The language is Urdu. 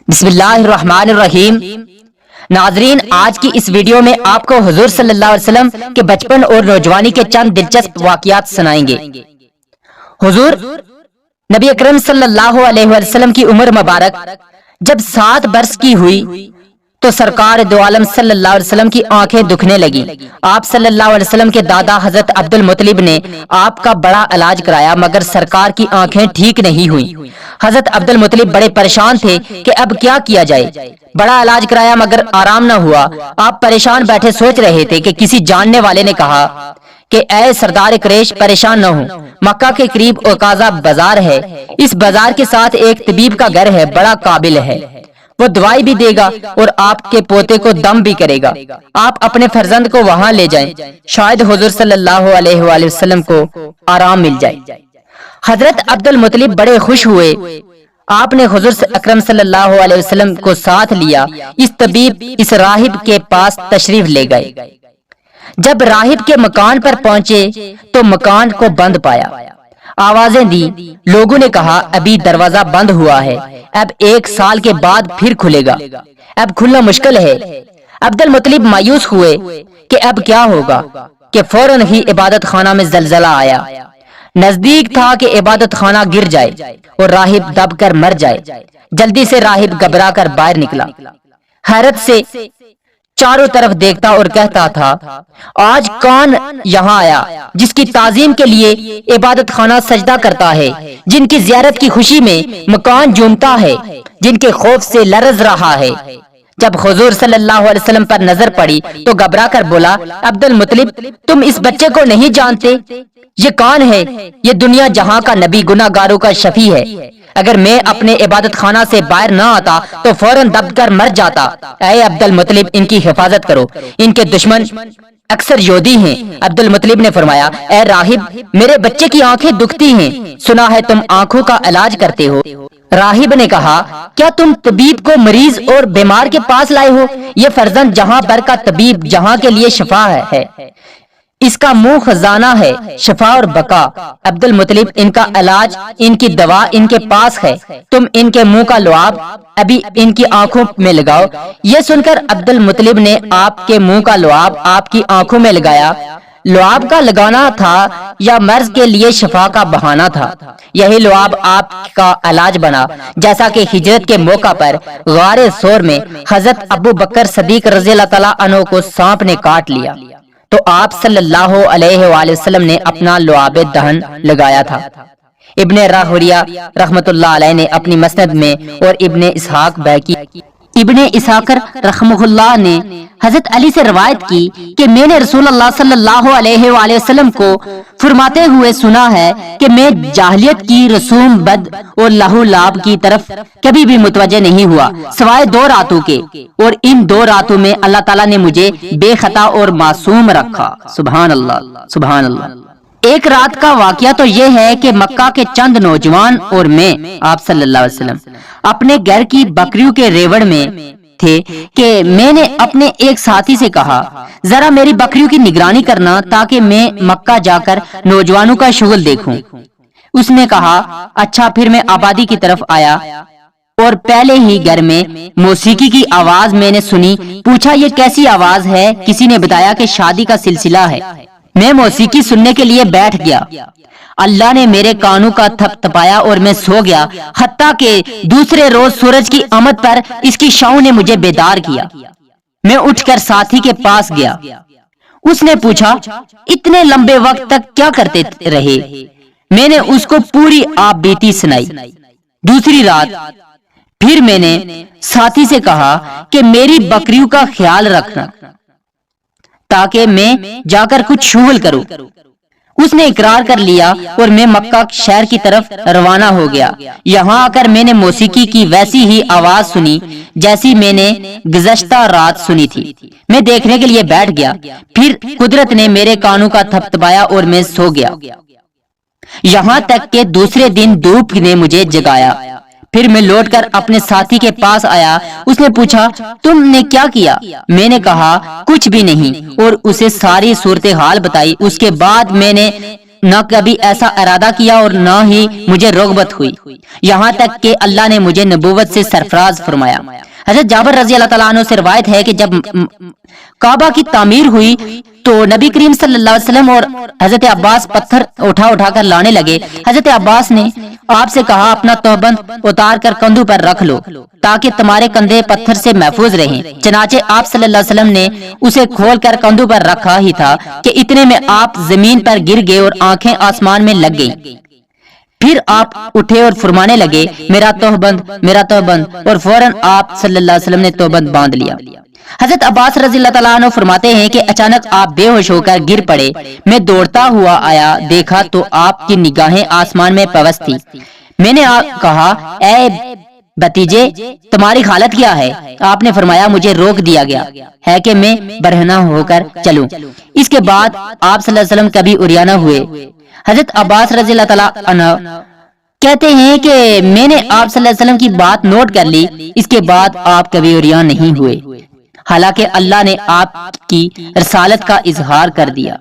بسم اللہ الرحمن الرحیم۔ ناظرین، آج کی اس ویڈیو میں آپ کو حضور صلی اللہ علیہ وسلم کے بچپن اور نوجوانی کے چند دلچسپ واقعات سنائیں گے۔ حضور نبی اکرم صلی اللہ علیہ وسلم کی عمر مبارک جب 7 برس کی ہوئی تو سرکار دو عالم صلی اللہ علیہ وسلم کی آنکھیں دکھنے لگی۔ آپ صلی اللہ علیہ وسلم کے دادا حضرت عبد المطلب نے آپ کا بڑا علاج کرایا مگر سرکار کی آنکھیں ٹھیک نہیں ہوئیں۔ حضرت عبد المطلب بڑے پریشان تھے کہ اب کیا کیا جائے۔ بڑا علاج کرایا مگر آرام نہ ہوا۔ آپ پریشان بیٹھے سوچ رہے تھے کہ کسی جاننے والے نے کہا کہ اے سردار قریش، پریشان نہ ہو، مکہ کے قریب عکاظہ بازار ہے، اس بازار کے ساتھ ایک طبیب کا گھر ہے، بڑا قابل ہے، وہ دوائی بھی دے گا اور آپ کے پوتے کو دم بھی کرے گا۔ آپ اپنے فرزند کو وہاں لے جائیں، شاید حضور صلی اللہ علیہ وآلہ وسلم کو آرام مل جائے۔ حضرت عبد المطلب بڑے خوش ہوئے۔ آپ نے حضور اکرم صلی اللہ علیہ وسلم کو ساتھ لیا۔ اس طبیب اس راہب کے پاس تشریف لے گئے۔ جب راہب کے مکان پر پہنچے تو مکان کو بند پایا۔ آوازیں دی، لوگوں نے کہا ابھی دروازہ بند ہوا ہے، اب 1 سال کے بعد پھر کھلے گا، اب کھلنا مشکل ہے۔ عبد المطلب مایوس ہوئے کہ اب کیا ہوگا کہ فوراً ہی عبادت خانہ میں زلزلہ آیا۔ نزدیک تھا کہ عبادت خانہ گر جائے اور راہب دب کر مر جائے۔ جلدی سے راہب گھبرا کر باہر نکلا، حیرت سے چاروں طرف دیکھتا اور کہتا تھا آج کون یہاں آیا جس کی تعظیم کے لیے عبادت خانہ سجدہ کرتا ہے، جن کی زیارت کی خوشی میں مکان جھومتا ہے، جن کے خوف سے لرز رہا ہے۔ جب حضور صلی اللہ علیہ وسلم پر نظر پڑی تو گھبرا کر بولا عبد المطلب، تم اس بچے کو نہیں جانتے؟ یہ کون ہے؟ یہ دنیا جہاں کا نبی، گناہ گاروں کا شفیع ہے۔ اگر میں اپنے عبادت خانہ سے باہر نہ آتا تو فوراً دب کر مر جاتا۔ اے عبد المطلب، ان کی حفاظت کرو، ان کے دشمن اکثر یہودی ہیں۔ عبد المطلب نے فرمایا اے راہب، میرے بچے کی آنکھیں دکھتی ہیں، سنا ہے تم آنکھوں کا علاج کرتے ہو۔ راہب نے کہا کیا تم طبیب کو مریض اور بیمار کے پاس لائے ہو؟ یہ فرزند جہاں بھر کا طبیب، جہاں کے لیے شفا ہے، اس کا منہ خزانہ ہے، شفا اور بقا۔ عبد المطلب، ان کا علاج، ان کی دوا ان کے پاس ہے، تم ان کے منہ کا لعاب ابھی ان کی آنکھوں میں لگاؤ۔ یہ سن کر عبد المطلب نے آپ کے منہ کا لعاب آپ کی آنکھوں میں لگایا۔ لعاب کا لگانا تھا یا مرض کے لیے شفا کا بہانہ تھا؟ یہی لعاب آپ کا علاج بنا، جیسا کہ ہجرت کے موقع پر غار ثور میں حضرت ابو بکر صدیق رضی اللہ تعالیٰ عنہ کو سانپ نے کاٹ لیا تو آپ صلی اللہ علیہ وآلہ وسلم نے اپنا لعاب دہن لگایا تھا۔ ابن راہوریہ رحمت اللہ علیہ نے اپنی مسند میں اور ابن اسحاق بیکی ابن اسحاقر رحمہ اللہ نے حضرت علی سے روایت کی کہ میں نے رسول اللہ صلی اللہ علیہ وآلہ وسلم کو فرماتے ہوئے سنا ہے کہ میں جاہلیت کی رسوم بد اور لہو لعاب کی طرف کبھی بھی متوجہ نہیں ہوا سوائے 2 راتوں کے، اور ان 2 راتوں میں اللہ تعالیٰ نے مجھے بے خطا اور معصوم رکھا۔ سبحان اللہ، سبحان اللہ۔ ایک رات کا واقعہ تو یہ ہے کہ مکہ کے چند نوجوان اور میں، آپ صلی اللہ علیہ وسلم، اپنے گھر کی بکریوں کے ریوڑ میں تھے کہ میں نے اپنے ایک ساتھی سے کہا ذرا میری بکریوں کی نگرانی کرنا تاکہ میں مکہ جا کر نوجوانوں کا شغل دیکھوں۔ اس نے کہا اچھا۔ پھر میں آبادی کی طرف آیا اور پہلے ہی گھر میں موسیقی کی آواز میں نے سنی۔ پوچھا یہ کیسی آواز ہے؟ کسی نے بتایا کہ شادی کا سلسلہ ہے۔ میں موسیقی سننے کے لیے بیٹھ گیا۔ اللہ نے میرے کانوں کا تھپ تھپایا اور میں سو گیا، حتیٰ کہ دوسرے روز سورج کی آمد پر اس کی شعاؤں نے مجھے بیدار کیا۔ میں اٹھ کر ساتھی کے پاس گیا۔ اس نے پوچھا اتنے لمبے وقت تک کیا کرتے رہے؟ میں نے اس کو پوری آپ بیتی سنائی۔ دوسری رات پھر میں نے ساتھی سے کہا کہ میری بکریوں کا خیال رکھنا تاکہ میں جا کر کچھ شغل کروں۔ اس نے اقرار کر لیا اور میں مکہ شہر کی طرف روانہ ہو گیا۔ یہاں آ کر میں نے موسیقی کی ویسی ہی آواز سنی جیسی میں نے گزشتہ رات سنی تھی۔ میں دیکھنے کے لیے بیٹھ گیا۔ پھر قدرت نے میرے کانوں کا تھپ تھپایا اور میں سو گیا، یہاں تک کہ دوسرے دن دھوپ نے مجھے جگایا۔ پھر میں لوٹ کر اپنے ساتھی کے پاس آیا۔ اس نے پوچھا تم نے کیا کیا؟ میں نے کہا کچھ بھی نہیں، اور اسے ساری صورتحال بتائی۔ اس کے بعد میں نے نہ کبھی ایسا ارادہ کیا اور نہ ہی مجھے رغبت ہوئی، یہاں تک کہ اللہ نے مجھے نبوت سے سرفراز فرمایا۔ حضرت جابر رضی اللہ تعالیٰ عنہ سے روایت ہے کہ جب کعبہ کی تعمیر ہوئی تو نبی کریم صلی اللہ علیہ وسلم اور حضرت عباس پتھر اٹھا کر لانے لگے۔ حضرت عباس نے آپ سے کہا اپنا تہبند اتار کر کندھوں پر رکھ لو تاکہ تمہارے کندھے پتھر سے محفوظ رہیں۔ چنانچہ آپ صلی اللہ علیہ وسلم نے اسے کھول کر کندھوں پر رکھا ہی تھا کہ اتنے میں آپ زمین پر گر گئے اور آنکھیں آسمان میں لگ گئیں۔ پھر آپ اٹھے اور فرمانے لگے میرا تہبند، اور فوراً آپ صلی اللہ علیہ وسلم نے تہبند باندھ لیا۔ حضرت عباس رضی اللہ تعالیٰ عنہ فرماتے ہیں کہ اچانک آپ بے ہوش ہو کر گر پڑے، میں دوڑتا ہوا آیا، دیکھا تو آپ کی نگاہیں آسمان میں پوست تھی۔ میں نے کہا اے بھتیجے تمہاری حالت کیا ہے؟ آپ نے فرمایا مجھے روک دیا گیا ہے کہ میں برہنہ ہو کر چلوں۔ اس کے بعد آپ صلی اللہ علیہ وسلم کبھی عریانہ ہوئے۔ حضرت عباس رضی اللہ تعالیٰ عنہ کہتے ہیں کہ میں نے آپ صلی اللہ علیہ وسلم کی بات نوٹ کر لی، اس کے بعد آپ کبھی عریان نہیں ہوئے، حالانکہ اللہ نے آپ کی رسالت کا اظہار کر دیا۔